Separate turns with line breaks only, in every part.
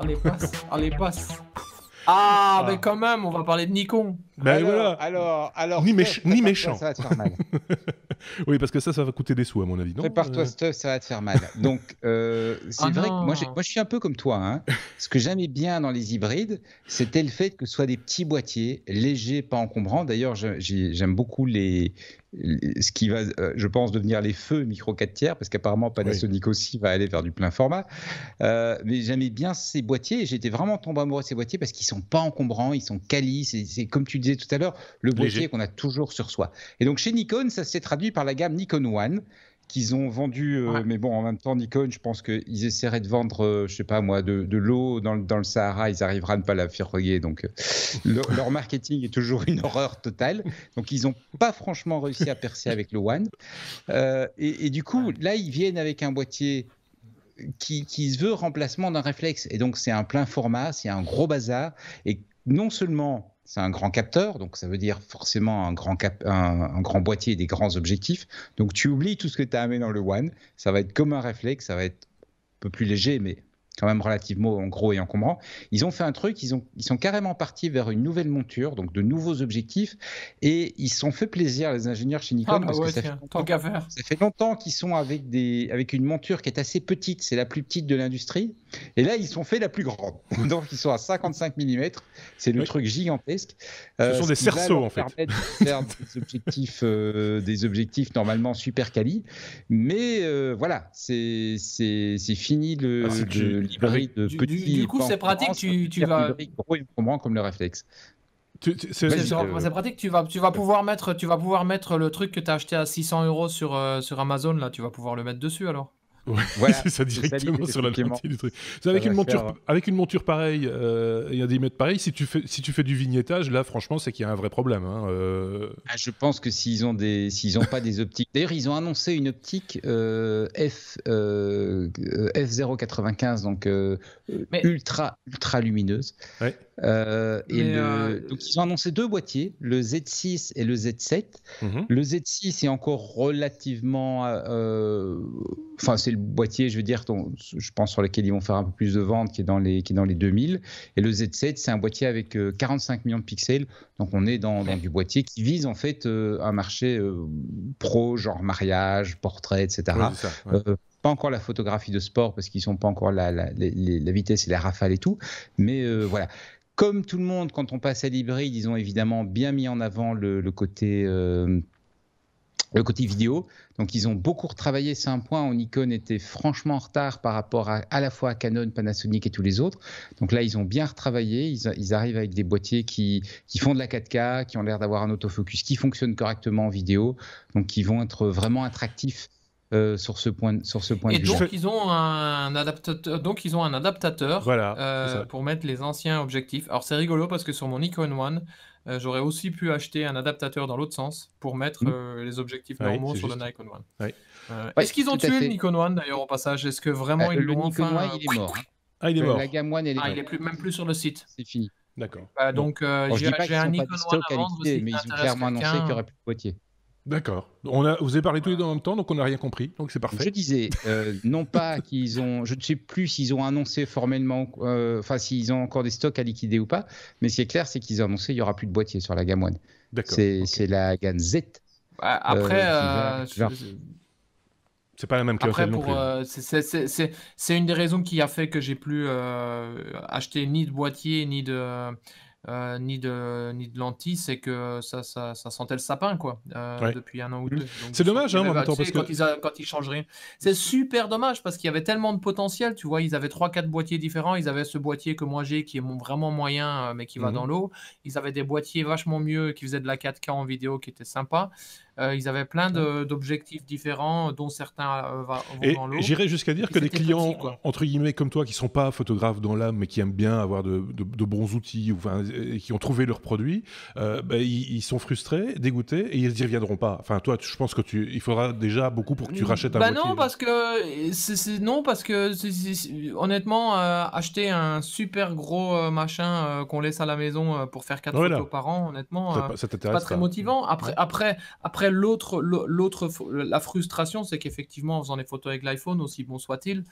On les passe, on les passe. Ah, mais quand même, on va parler de Nikon.
Ben voilà.
Alors,
Ni
prépare-toi,
méchant.
ça va te faire mal.
Oui, parce que ça va coûter des sous, à mon avis, non?
Prépare-toi, Stuff, ça va te faire mal. Donc, c'est
Ah
vrai que moi,
non.
je suis un peu comme toi, hein. Ce que j'aimais bien dans les hybrides, c'était le fait que ce soit des petits boîtiers, légers, pas encombrants. D'ailleurs, j'aime beaucoup ce qui va, je pense, devenir les feux micro 4 tiers, parce qu'apparemment Panasonic aussi va aller vers du plein format. Mais j'aimais bien ces boîtiers et j'étais vraiment tombé amoureux de ces boîtiers parce qu'ils sont pas encombrants, ils sont quali. C'est comme tu disais tout à l'heure, le boîtier
Léger.
qu'on a toujours sur soi. Et donc chez Nikon, ça s'est traduit par la gamme Nikon One qu'ils ont vendu,
Ouais.
mais bon, en même temps, Nikon, je pense qu'ils essaieraient de vendre, je sais pas moi, de l'eau dans le Sahara, ils arriveront à ne pas la fourguer, donc leur marketing est toujours une horreur totale, donc ils n'ont pas franchement réussi à percer avec le One, et du coup, là, ils viennent avec un boîtier qui se veut remplacement d'un réflexe, et donc c'est un plein format, c'est un gros bazar, et non seulement c'est un grand capteur, donc ça veut dire forcément un grand boîtier et des grands objectifs. Donc tu oublies tout ce que tu as amené dans le One. Ça va être comme un réflexe, ça va être un peu plus léger, mais quand même relativement en gros et encombrant. Ils ont fait un truc, ils sont carrément partis vers une nouvelle monture, donc de nouveaux objectifs, et ils se sont fait plaisir, les ingénieurs chez Nikon,
Ah bah
parce que
ouais, tiens, tant qu'à faire.
ça fait longtemps qu'ils sont avec une monture qui est assez petite, c'est la plus petite de l'industrie, et là ils sont fait la plus grande. Donc ils sont à 55 mm, c'est le truc gigantesque.
Ce sont des cerceaux en fait.
Permettre de faire des objectifs normalement super quali, mais voilà, c'est fini l'hybride petit.
Du coup, c'est pratique, tu vas.
Gros et encombrant comme le réflexe.
C'est pratique, tu vas pouvoir mettre le truc que tu as acheté à 600 € sur Amazon, là, tu vas pouvoir le mettre dessus alors.
Ouais,
voilà,
c'est ça directement sur la lentille du truc. Avec une monture pareille et un diamètre pareil, si tu fais du vignettage, là franchement c'est qu'il y a un vrai problème. Hein.
Je pense que s'ils ont pas des optiques. D'ailleurs, ils ont annoncé une optique f0.95, donc ultra lumineuse.
Ouais.
Donc ils ont annoncé deux boîtiers, le Z6 et le Z7. Le Z6 est encore relativement, enfin c'est le boîtier, je veux dire, je pense sur lequel ils vont faire un peu plus de ventes, qui est dans les 2000. Et le Z7, c'est un boîtier avec 45 millions de pixels. Donc on est dans du boîtier qui vise en fait un marché pro, genre mariage, portrait, etc.
Ouais, c'est ça, ouais.
Pas encore la photographie de sport parce qu'ils sont pas encore la vitesse et la rafale et tout. Mais voilà. Comme tout le monde, quand on passe à l'hybride, ils ont évidemment bien mis en avant le côté vidéo. Donc, ils ont beaucoup retravaillé. C'est un point où Nikon était franchement en retard par rapport à la fois à Canon, Panasonic et tous les autres. Donc là, ils ont bien retravaillé. Ils arrivent avec des boîtiers qui font de la 4K, qui ont l'air d'avoir un autofocus qui fonctionne correctement en vidéo. Donc, qui vont être vraiment attractifs sur ce point de vue.
Et donc ils ont un adaptateur,
voilà,
pour mettre les anciens objectifs. Alors c'est rigolo parce que sur mon Nikon One, j'aurais aussi pu acheter un adaptateur dans l'autre sens pour mettre les objectifs normaux sur le Nikon One.
Ouais.
Est-ce qu'ils ont tué le Nikon One d'ailleurs au passage? Est-ce que vraiment ils l'ont enfin...
Le Nikon One, il est mort.
Ah, il est mort.
La gamme One, elle est morte.
Il est même plus sur le site.
C'est fini.
D'accord.
Donc
je dis pas
j'ai un
qu'ils n'ont
Nikon
pas de
One
stock
à
à
vendre
liquider,
si
mais
ça
ils ont
intéresse
clairement annoncé qu'il n'y aurait plus de boîtier.
D'accord. Vous avez parlé tous les deux en même temps, donc on n'a rien compris, donc c'est parfait.
Je disais, non pas qu'ils ont, je ne sais plus s'ils ont annoncé formellement, enfin s'ils ont encore des stocks à liquider ou pas, mais ce qui est clair, c'est qu'ils ont annoncé qu'il n'y aura plus de boîtier sur la gamme One.
D'accord.
C'est la gamme Z.
Après,
c'est pas la même clientèle non plus.
C'est une des raisons qui a fait que j'ai plus acheté ni de boîtier ni de lentilles, c'est que ça sentait le sapin quoi depuis un an ou deux.
C'est dommage en même temps parce que
quand ils changent rien, c'est super dommage parce qu'il y avait tellement de potentiel. Tu vois, ils avaient 3-4 boîtiers différents. Ils avaient ce boîtier que moi j'ai qui est vraiment moyen mais qui va dans l'eau. Ils avaient des boîtiers vachement mieux qui faisaient de la 4K en vidéo qui étaient sympas. Ils avaient plein d'objectifs différents, dont certains vont dans l'eau.
J'irais jusqu'à dire que des clients, entre guillemets, comme toi, qui ne sont pas photographes dans l'âme, mais qui aiment bien avoir de bons outils, et qui ont trouvé leur produit, ils sont frustrés, dégoûtés, et ils n'y reviendront pas. Enfin, toi, je pense que il faudra déjà beaucoup pour que tu rachètes un boîtier.
Non, parce que honnêtement, acheter un super gros machin qu'on laisse à la maison pour faire 4 photos par an, honnêtement,
ça
c'est pas très motivant. Après, Après, la frustration, c'est qu'effectivement, en faisant des photos avec l'iPhone, aussi bon soit-il,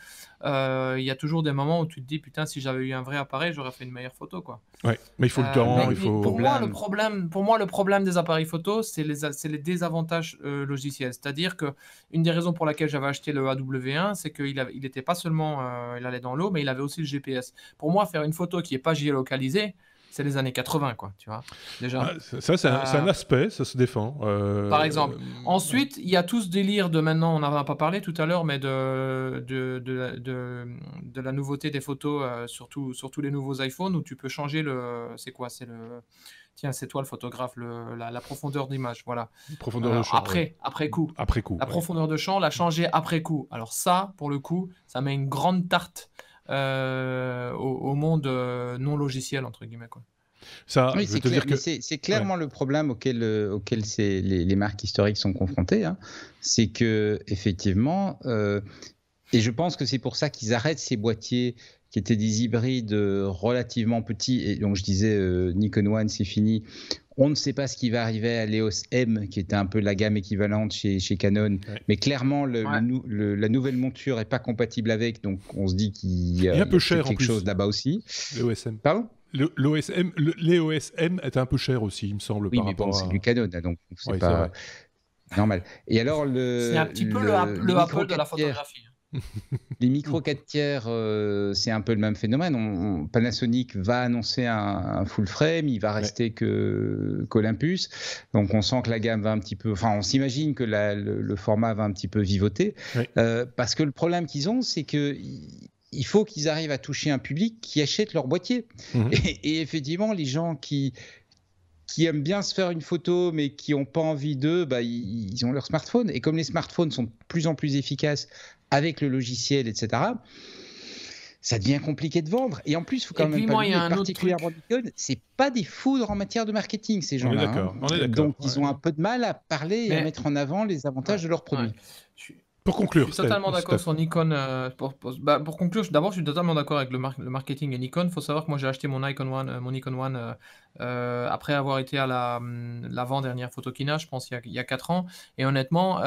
il y a toujours des moments où tu te dis, putain, si j'avais eu un vrai appareil, j'aurais fait une meilleure photo, quoi.
Ouais, mais il faut le temps, il faut...
Pour moi, le problème des appareils photo, c'est les désavantages logiciels. C'est-à-dire que une des raisons pour laquelle j'avais acheté le AW1, c'est qu'il était pas seulement, il allait dans l'eau, mais il avait aussi le GPS. Pour moi, faire une photo qui est pas géolocalisée, c'est les années 80, quoi, tu vois, déjà.
Ça, c'est un aspect, ça se défend.
Par exemple. Ensuite, il y a tout ce délire de maintenant, on n'en a pas parlé tout à l'heure, mais de la nouveauté des photos sur tous les nouveaux iPhones, où tu peux changer c'est quoi? Tiens, c'est toi le photographe, la profondeur d'image, voilà.
Profondeur de champ.
Après coup. La profondeur de champ, la changer après coup. Alors ça, pour le coup, ça met une grande tarte au monde non logiciel, entre guillemets, quoi.
Ça, oui, c'est clairement le problème auquel les marques historiques sont confrontées. Hein. C'est que effectivement, et je pense que c'est pour ça qu'ils arrêtent ces boîtiers qui étaient des hybrides relativement petits. Et donc je disais, Nikon One, c'est fini. On ne sait pas ce qui va arriver à l'EOS M, qui était un peu la gamme équivalente chez Canon. Ouais. Mais clairement, la nouvelle monture n'est pas compatible avec. Donc on se dit qu'il y a
un peu cher
quelque chose là-bas aussi.
L'EOS M.
Pardon ?
L'EOS M est un peu cher aussi, il me semble.
Oui, mais bon, c'est du Canon, donc c'est pas normal. Et alors,
c'est un petit peu le Apple de la photographie.
Les micro 4 tiers, c'est un peu le même phénomène. Panasonic va annoncer un full frame, il va rester qu'Olympus. Donc on sent que la gamme va un petit peu. Enfin, on s'imagine que le format va un petit peu vivoter. Oui. Parce que le problème qu'ils ont, c'est que il faut qu'ils arrivent à toucher un public qui achète leur boîtier. Et effectivement, les gens qui aiment bien se faire une photo mais qui n'ont pas envie d'eux, ils ont leur smartphone. Et comme les smartphones sont de plus en plus efficaces avec le logiciel, etc., ça devient compliqué de vendre. Et en plus, il faut quand même pas oublier, particulièrement Nikon, c'est pas des foudres en matière de marketing, ces gens-là.
On est d'accord.
Donc, ils ont un peu de mal à parler et à mettre en avant les avantages de leurs produits.
Pour conclure,
je suis totalement d'accord sur Nikon. Pour conclure, d'abord, je suis totalement d'accord avec le marketing et Nikon. Il faut savoir que moi, j'ai acheté mon Nikon One après avoir été à l'avant-dernière Photokina, je pense, il y a 4 ans. Et honnêtement,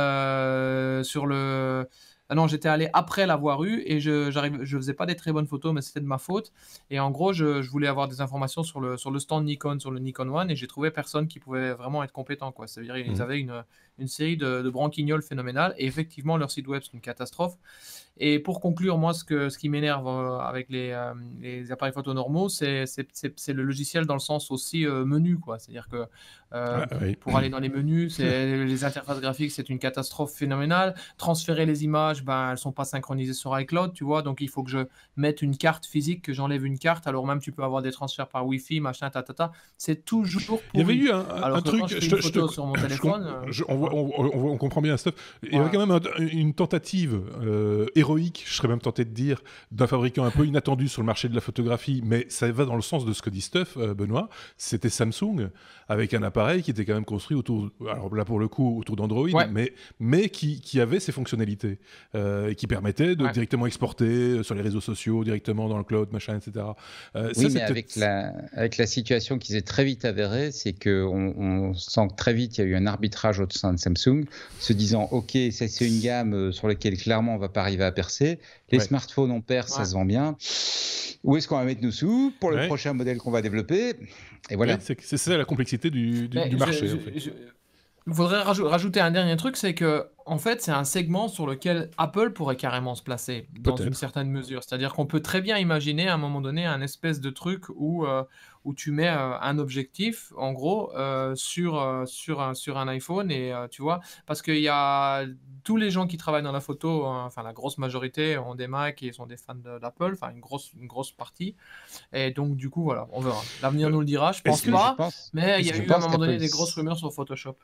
non, j'étais allé après l'avoir eu et je faisais pas des très bonnes photos, mais c'était de ma faute. Et en gros, je voulais avoir des informations sur le stand Nikon, sur le Nikon One, et j'ai trouvé personne qui pouvait vraiment être compétent, quoi. C'est-à-dire ils avaient une série de branquignoles phénoménales, et effectivement, leur site web, c'est une catastrophe. Et pour conclure, moi, ce qui m'énerve avec les appareils photo normaux, c'est le logiciel dans le sens aussi menu, quoi. C'est-à-dire que pour aller dans les menus, les interfaces graphiques, c'est une catastrophe phénoménale. Transférer les images, elles sont pas synchronisées sur iCloud, tu vois. Donc, il faut que je mette une carte physique, que j'enlève une carte. Alors même, tu peux avoir des transferts par Wi-Fi, machin, C'est toujours pourri.
Il y avait eu un truc.
Quand je fais une photo sur mon téléphone.
On comprend bien, Steph. Il y avait quand même une tentative héroïque, je serais même tenté de dire, d'un fabricant un peu inattendu sur le marché de la photographie, mais ça va dans le sens de ce que dit Steph, Benoît. C'était Samsung, avec un appareil qui était quand même construit autour, alors là pour le coup, autour d'Android, mais qui avait ses fonctionnalités, et qui permettait de directement exporter sur les réseaux sociaux, directement dans le cloud, machin, etc.
Oui, mais avec la situation qui s'est très vite avérée, c'est qu'on sent que très vite, il y a eu un arbitrage au sein de Samsung, se disant, OK, ça c'est une gamme sur laquelle clairement on ne va pas arriver à percer. Les smartphones, on perd, ça se vend bien. Où est-ce qu'on va mettre nos sous pour le prochain modèle qu'on va développer? Et voilà.
C'est ça la complexité du marché.
Il faudrait rajouter un dernier truc, c'est que en fait, c'est un segment sur lequel Apple pourrait carrément se placer dans une certaine mesure. C'est-à-dire qu'on peut très bien imaginer à un moment donné un espèce de truc où tu mets un objectif, en gros, sur un iPhone, et tu vois, parce qu'il y a tous les gens qui travaillent dans la photo, enfin la grosse majorité ont des Mac et sont des fans d'Apple, enfin une grosse partie. Et donc du coup, voilà, on verra. L'avenir nous le dira, je pense pas, mais il y a eu à un moment donné des grosses rumeurs sur Photoshop.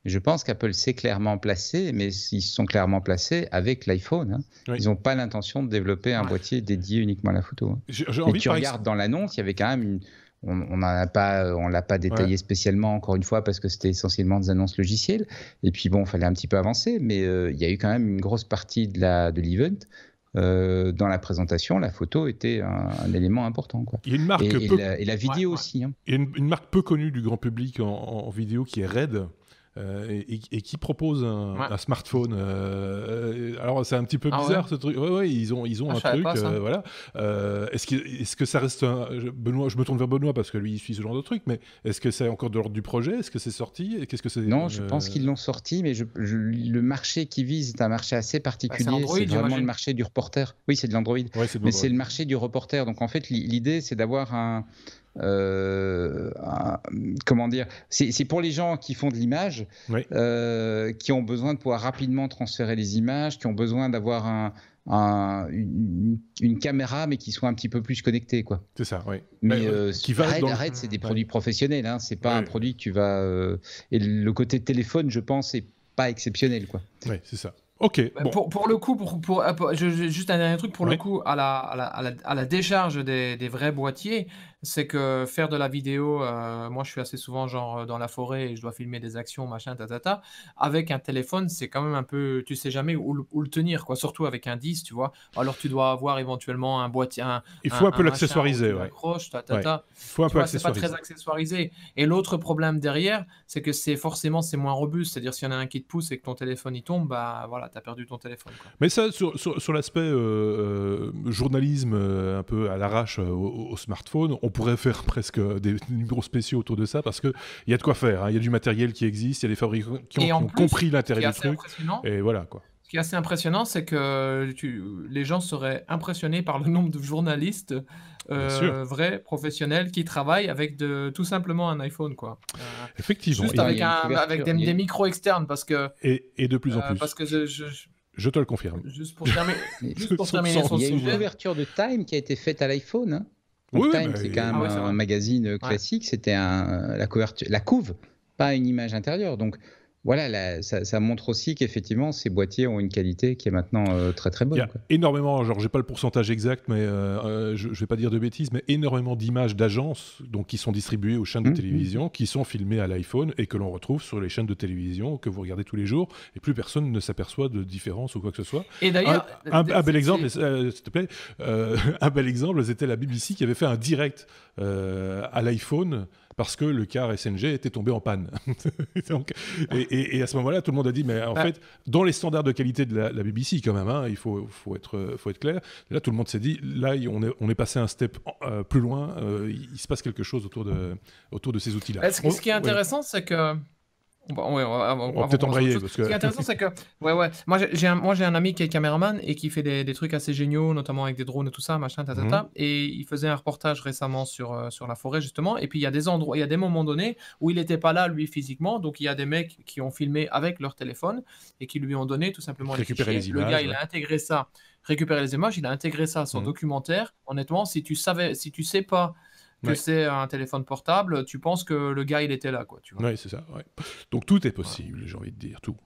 Je pense qu'Apple s'est clairement placé, mais ils se sont clairement placés avec l'iPhone. Hein. Oui. Ils n'ont pas l'intention de développer un boîtier dédié uniquement à la photo. Et tu regardes dans l'annonce, il y avait quand même on l'a pas détaillé spécialement, encore une fois, parce que c'était essentiellement des annonces logicielles. Et puis bon, il fallait un petit peu avancer, mais il y a eu quand même une grosse partie de l'event. Dans la présentation, la photo était un élément important, quoi.
Il y a une marque
et la vidéo aussi. Hein.
Il y a une marque peu connue du grand public en vidéo qui est Red. et qui propose un smartphone. Alors c'est un petit peu bizarre ce truc. Ouais, ils ont un truc. Voilà. Est-ce que ça reste Benoît, je me tourne vers Benoît parce que lui il suit ce genre de truc, mais est-ce que c'est encore de l'ordre du projet? Est-ce que c'est sorti? Et qu'est-ce que c'est?
Non, je pense qu'ils l'ont sorti, mais le marché qu'ils visent est un marché assez particulier. C'est vraiment le marché du reporter. Oui, c'est de l'Android.
Ouais,
mais c'est le marché du reporter. Donc en fait, l'idée c'est d'avoir comment dire, c'est pour les gens qui font de l'image, qui ont besoin de pouvoir rapidement transférer les images, qui ont besoin d'avoir une caméra mais qui soit un petit peu plus connectée, quoi.
C'est ça, oui.
Mais arrête, c'est des produits professionnels, hein, c'est pas un produit que tu vas et le côté téléphone, je pense, est pas exceptionnel, quoi.
Oui, c'est ça. Ok. Bon.
Pour le coup, juste un dernier truc, pour le coup, à la décharge des vrais boîtiers, c'est que faire de la vidéo, moi je suis assez souvent genre dans la forêt et je dois filmer des actions, machin, avec un téléphone, c'est quand même un peu, tu sais jamais où le tenir, quoi, surtout avec un 10, tu vois. Alors tu dois avoir éventuellement un boîtier,
il faut un peu l'accessoiriser,
ouais. Il
faut un peu accessoiriser.
C'est pas très accessoirisé. Et l'autre problème derrière, c'est que c'est moins robuste, c'est-à-dire s'il y en a un qui te pousse et que ton téléphone il tombe, bah voilà, t'as perdu ton téléphone, quoi.
Mais ça, sur l'aspect journalisme un peu à l'arrache au smartphone, on pourrait faire presque des numéros spéciaux autour de ça parce qu'il y a de quoi faire. Il y a du matériel qui existe, il y a des fabricants qui ont compris l'intérêt du truc. Et voilà, quoi.
Ce qui est assez impressionnant, c'est que les gens seraient impressionnés par le nombre de journalistes vrais, professionnels, qui travaillent avec tout simplement un iPhone, quoi.
Effectivement.
Juste avec des micros externes, parce que...
Et de plus en plus.
Parce que
je te le confirme.
Juste pour terminer son sujet.
Il y a une couverture de Time qui a été faite à l'iPhone, hein.
Oui,
Time, c'est quand même un magazine classique. C'était la couve, pas une image intérieure. Donc voilà, ça montre aussi qu'effectivement ces boîtiers ont une qualité qui est maintenant très très bonne.
Il y a énormément, genre j'ai pas le pourcentage exact, mais je vais pas dire de bêtises, mais énormément d'images d'agences donc qui sont distribuées aux chaînes de télévision, qui sont filmées à l'iPhone et que l'on retrouve sur les chaînes de télévision que vous regardez tous les jours et plus personne ne s'aperçoit de différence ou quoi que ce soit.
Et d'ailleurs,
un bel exemple, s'il te plaît, un bel exemple, c'était la BBC qui avait fait un direct à l'iPhone parce que le car SNG était tombé en panne. Donc, et à ce moment-là, tout le monde a dit, mais en fait, dans les standards de qualité de la BBC quand même, hein, il faut être clair. Et là, tout le monde s'est dit, là, on est passé un step plus loin, il se passe quelque chose autour de ces outils-là.
Ce qui est intéressant, c'est que...
on va peut-être embrayer. Parce que...
Ce qui est intéressant, c'est que moi j'ai un ami qui est caméraman et qui fait des trucs assez géniaux, notamment avec des drones et tout ça, machin, et il faisait un reportage récemment sur la forêt, justement. Et puis il y a des moments donnés où il n'était pas là, lui, physiquement. Donc il y a des mecs qui ont filmé avec leur téléphone et qui lui ont donné tout simplement
récupérer les images.
Le gars, il a intégré ça, récupéré les images, il a intégré ça à son documentaire. Honnêtement, si tu sais pas que c'est un téléphone portable, tu penses que le gars, il était là, quoi. Tu vois.
Oui, c'est ça. Ouais. Donc tout est possible, j'ai envie de dire, tout.